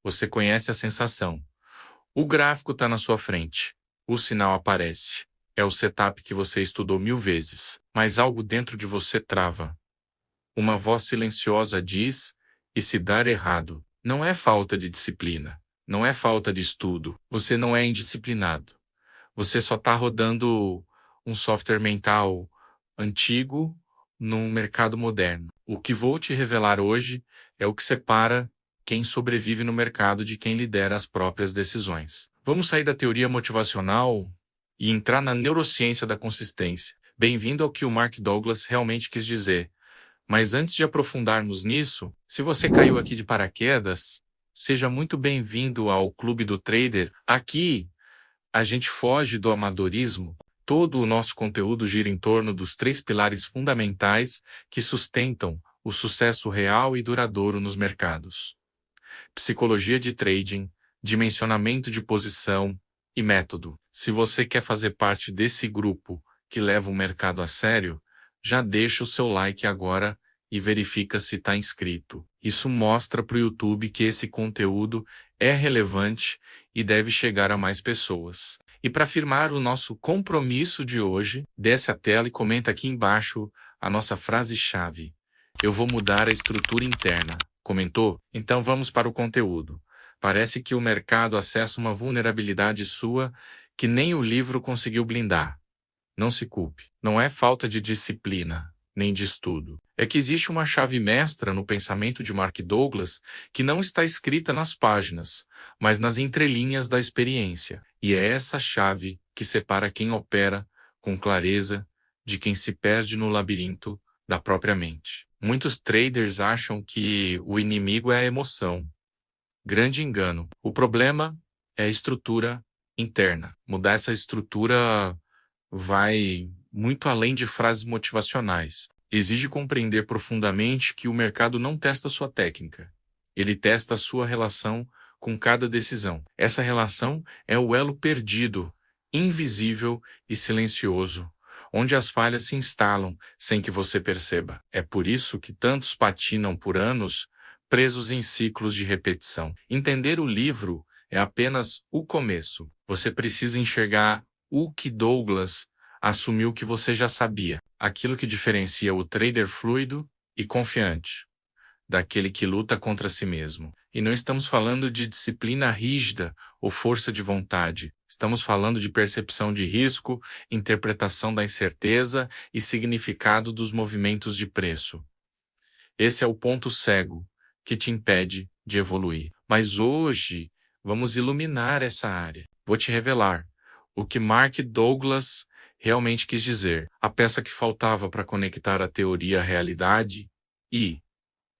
Você conhece a sensação. O gráfico está na sua frente. O sinal aparece. É o setup que você estudou 1000 vezes. Mas algo dentro de você trava. Uma voz silenciosa diz, e se dar errado, não é falta de disciplina. Não é falta de estudo. Você não é indisciplinado. Você só está rodando um software mental antigo num mercado moderno. O que vou te revelar hoje é o que separa quem sobrevive no mercado de quem lidera as próprias decisões. Vamos sair da teoria motivacional e entrar na neurociência da consistência. Bem-vindo ao que o Mark Douglas realmente quis dizer. Mas antes de aprofundarmos nisso, se você caiu aqui de paraquedas, seja muito bem-vindo ao Clube do Trader. Aqui, a gente foge do amadorismo. Todo o nosso conteúdo gira em torno dos 3 pilares fundamentais que sustentam o sucesso real e duradouro nos mercados: psicologia de trading, dimensionamento de posição e método. Se você quer fazer parte desse grupo que leva o mercado a sério, já deixa o seu like agora e verifica se está inscrito. Isso mostra para o YouTube que esse conteúdo é relevante e deve chegar a mais pessoas. E para firmar o nosso compromisso de hoje, desce a tela e comenta aqui embaixo a nossa frase-chave. Eu vou mudar a estrutura interna. Comentou? Então vamos para o conteúdo. Parece que o mercado acessa uma vulnerabilidade sua que nem o livro conseguiu blindar. Não se culpe. Não é falta de disciplina, nem de estudo. É que existe uma chave mestra no pensamento de Mark Douglas que não está escrita nas páginas, mas nas entrelinhas da experiência. E é essa chave que separa quem opera com clareza de quem se perde no labirinto da própria mente. Muitos traders acham que o inimigo é a emoção. Grande engano. O problema é a estrutura interna. Mudar essa estrutura vai muito além de frases motivacionais. Exige compreender profundamente que o mercado não testa sua técnica. Ele testa a sua relação com cada decisão. Essa relação é o elo perdido, invisível e silencioso, onde as falhas se instalam sem que você perceba. É por isso que tantos patinam por anos, presos em ciclos de repetição. Entender o livro é apenas o começo. Você precisa enxergar o que Douglas assumiu que você já sabia. Aquilo que diferencia o trader fluido e confiante daquele que luta contra si mesmo. E não estamos falando de disciplina rígida ou força de vontade. Estamos falando de percepção de risco, interpretação da incerteza e significado dos movimentos de preço. Esse é o ponto cego que te impede de evoluir. Mas hoje, vamos iluminar essa área. Vou te revelar o que Mark Douglas realmente quis dizer. A peça que faltava para conectar a teoria à realidade e,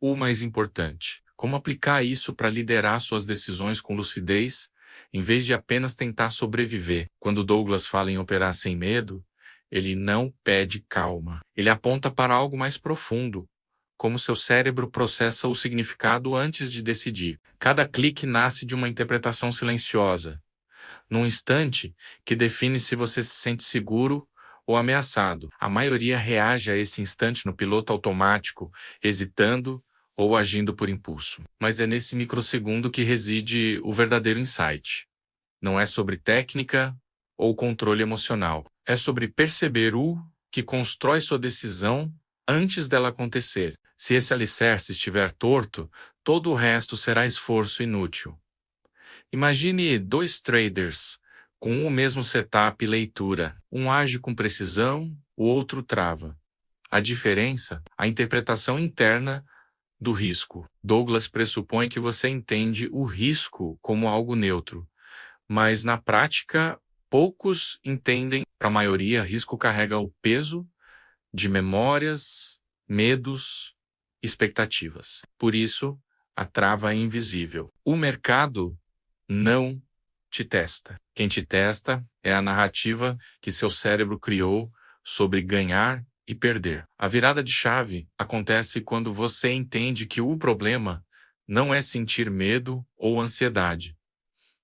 o mais importante, como aplicar isso para liderar suas decisões com lucidez, em vez de apenas tentar sobreviver. Quando Douglas fala em operar sem medo, ele não pede calma. Ele aponta para algo mais profundo, como seu cérebro processa o significado antes de decidir. Cada clique nasce de uma interpretação silenciosa, num instante que define se você se sente seguro ou ameaçado. A maioria reage a esse instante no piloto automático, hesitando ou agindo por impulso. Mas é nesse microsegundo que reside o verdadeiro insight. Não é sobre técnica ou controle emocional. É sobre perceber o que constrói sua decisão antes dela acontecer. Se esse alicerce estiver torto, todo o resto será esforço inútil. Imagine 2 traders com o mesmo setup e leitura. Um age com precisão, o outro trava. A diferença? A interpretação interna do risco. Douglas pressupõe que você entende o risco como algo neutro, mas na prática, poucos entendem. Para a maioria, risco carrega o peso de memórias, medos, expectativas. Por isso, a trava é invisível. O mercado não te testa. Quem te testa é a narrativa que seu cérebro criou sobre ganhar e perder. A virada de chave acontece quando você entende que o problema não é sentir medo ou ansiedade,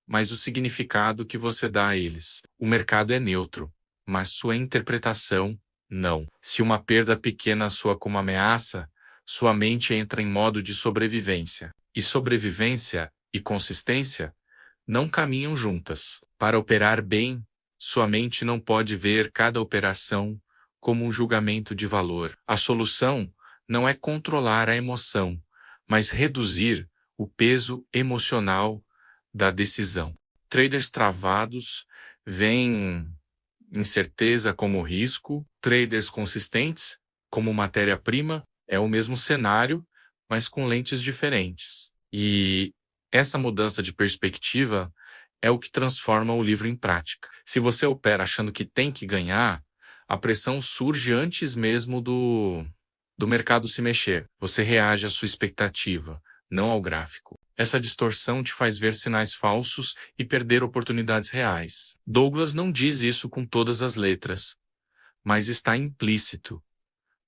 mas o significado que você dá a eles. O mercado é neutro, mas sua interpretação não. Se uma perda pequena soa como ameaça, sua mente entra em modo de sobrevivência. E sobrevivência e consistência não caminham juntas. Para operar bem, sua mente não pode ver cada operação como um julgamento de valor. A solução não é controlar a emoção, mas reduzir o peso emocional da decisão. Traders travados veem incerteza como risco, traders consistentes como matéria-prima. É o mesmo cenário, mas com lentes diferentes. E essa mudança de perspectiva é o que transforma o livro em prática. Se você opera achando que tem que ganhar, a pressão surge antes mesmo do mercado se mexer. Você reage à sua expectativa, não ao gráfico. Essa distorção te faz ver sinais falsos e perder oportunidades reais. Douglas não diz isso com todas as letras, mas está implícito.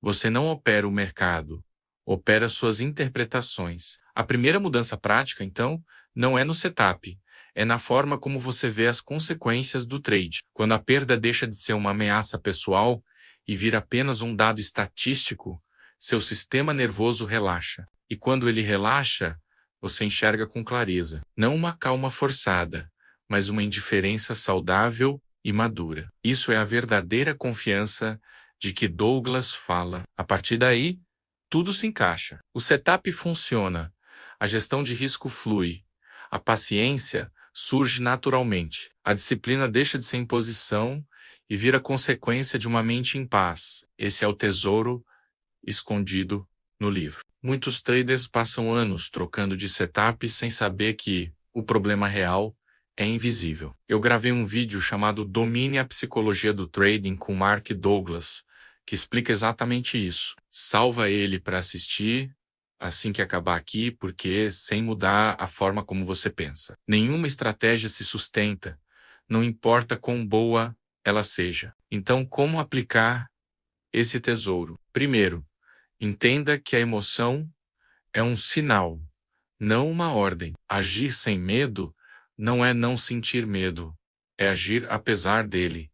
Você não opera o mercado, opera suas interpretações. A primeira mudança prática, então, não é no setup, é na forma como você vê as consequências do trade. Quando a perda deixa de ser uma ameaça pessoal e vira apenas um dado estatístico, seu sistema nervoso relaxa. E quando ele relaxa, você enxerga com clareza. Não uma calma forçada, mas uma indiferença saudável e madura. Isso é a verdadeira confiança de que Douglas fala. A partir daí, tudo se encaixa. O setup funciona, a gestão de risco flui, a paciência surge naturalmente, a disciplina deixa de ser imposição e vira consequência de uma mente em paz. Esse é o tesouro escondido no livro. Muitos traders passam anos trocando de setup sem saber que o problema real é invisível. Eu gravei um vídeo chamado Domine a Psicologia do Trading com Mark Douglas, que explica exatamente isso. Salva ele para assistir assim que acabar aqui, porque sem mudar a forma como você pensa. Nenhuma estratégia se sustenta, não importa quão boa ela seja. Então, como aplicar esse tesouro? Primeiro, entenda que a emoção é um sinal, não uma ordem. Agir sem medo não é não sentir medo, é agir apesar dele,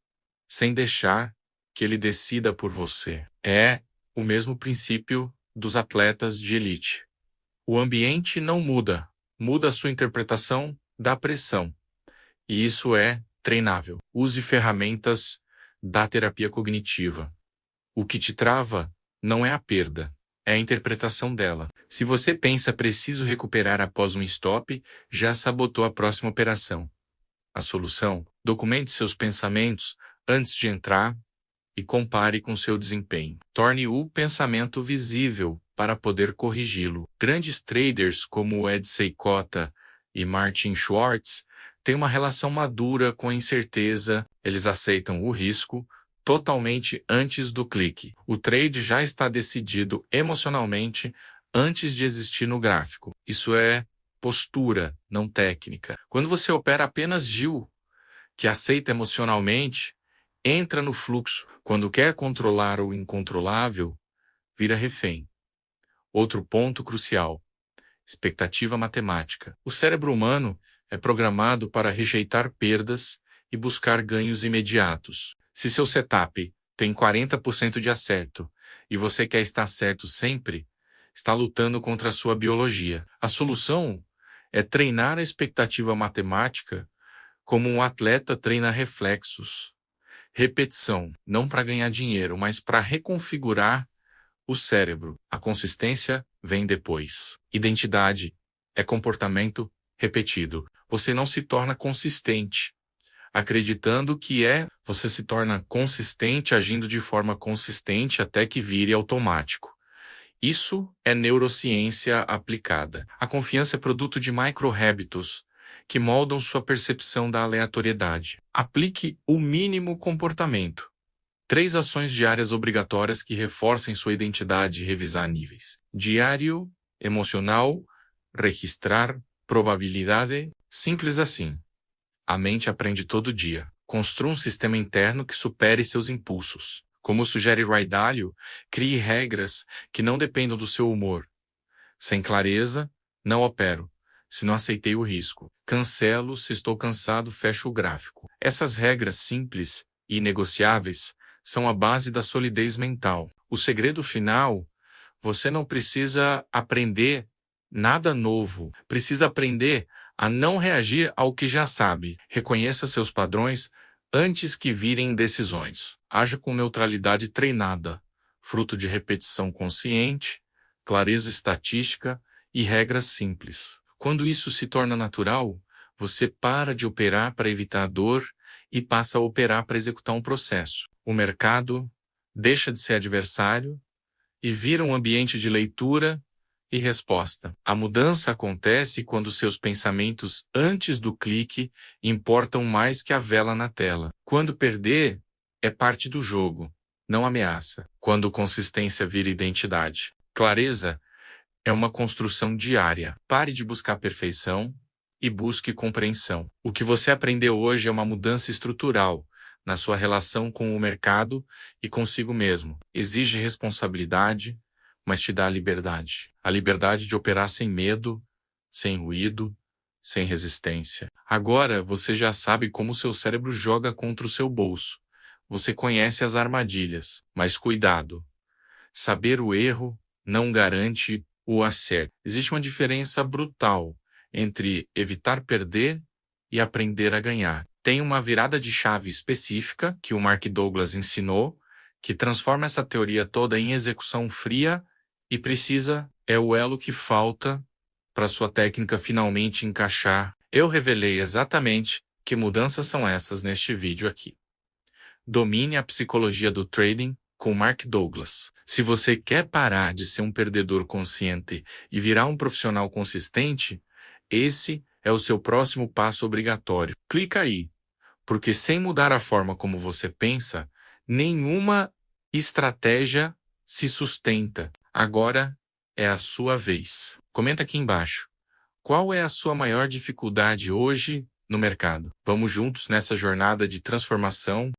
sem deixar que ele decida por você. É o mesmo princípio dos atletas de elite. O ambiente não muda, muda a sua interpretação da pressão. E isso é treinável. Use ferramentas da terapia cognitiva. O que te trava não é a perda, é a interpretação dela. Se você pensa preciso recuperar após um stop, já sabotou a próxima operação. A solução? Documente seus pensamentos antes de entrar e compare com seu desempenho. Torne o pensamento visível para poder corrigi-lo. Grandes traders como Ed Seykota e Martin Schwartz têm uma relação madura com a incerteza, eles aceitam o risco totalmente antes do clique. O trade já está decidido emocionalmente antes de existir no gráfico. Isso é postura, não técnica. Quando você opera apenas Gil, que aceita emocionalmente, entra no fluxo. Quando quer controlar o incontrolável, vira refém. Outro ponto crucial: expectativa matemática. O cérebro humano é programado para rejeitar perdas e buscar ganhos imediatos. Se seu setup tem 40% de acerto e você quer estar certo sempre, está lutando contra a sua biologia. A solução é treinar a expectativa matemática como um atleta treina reflexos. Repetição, não para ganhar dinheiro, mas para reconfigurar o cérebro. A consistência vem depois. Identidade é comportamento repetido. Você não se torna consistente acreditando que você se torna consistente agindo de forma consistente até que vire automático. Isso é neurociência aplicada. A confiança é produto de micro-hábitos que moldam sua percepção da aleatoriedade. Aplique o mínimo comportamento. 3 ações diárias obrigatórias que reforcem sua identidade e revisar níveis. Diário, emocional, registrar, probabilidade, simples assim. A mente aprende todo dia. Construa um sistema interno que supere seus impulsos. Como sugere Ray Dalio, crie regras que não dependam do seu humor. Sem clareza, não opero. Se não aceitei o risco. Cancelo se estou cansado, fecho o gráfico. Essas regras simples e inegociáveis são a base da solidez mental. O segredo final: você não precisa aprender Nada novo. Precisa aprender a não reagir ao que já sabe. Reconheça seus padrões antes que virem decisões. Haja com neutralidade treinada, fruto de repetição consciente, clareza estatística e regras simples. Quando isso se torna natural, você para de operar para evitar dor e passa a operar para executar um processo. O mercado deixa de ser adversário e vira um ambiente de leitura e resposta. A mudança acontece quando seus pensamentos antes do clique importam mais que a vela na tela. Quando perder, é parte do jogo, não ameaça. Quando consistência vira identidade. Clareza é uma construção diária. Pare de buscar perfeição e busque compreensão. O que você aprendeu hoje é uma mudança estrutural na sua relação com o mercado e consigo mesmo. Exige responsabilidade, mas te dá a liberdade. A liberdade de operar sem medo, sem ruído, sem resistência. Agora você já sabe como seu cérebro joga contra o seu bolso. Você conhece as armadilhas, mas cuidado. Saber o erro não garante o acerto. Existe uma diferença brutal entre evitar perder e aprender a ganhar. Tem uma virada de chave específica que o Mark Douglas ensinou, que transforma essa teoria toda em execução fria e precisa, é o elo que falta para sua técnica finalmente encaixar. Eu revelei exatamente que mudanças são essas neste vídeo aqui. Domine a psicologia do trading com Mark Douglas. Se você quer parar de ser um perdedor consciente e virar um profissional consistente, esse é o seu próximo passo obrigatório. Clica aí, porque sem mudar a forma como você pensa, nenhuma estratégia se sustenta. Agora é a sua vez. Comenta aqui embaixo. Qual é a sua maior dificuldade hoje no mercado? Vamos juntos nessa jornada de transformação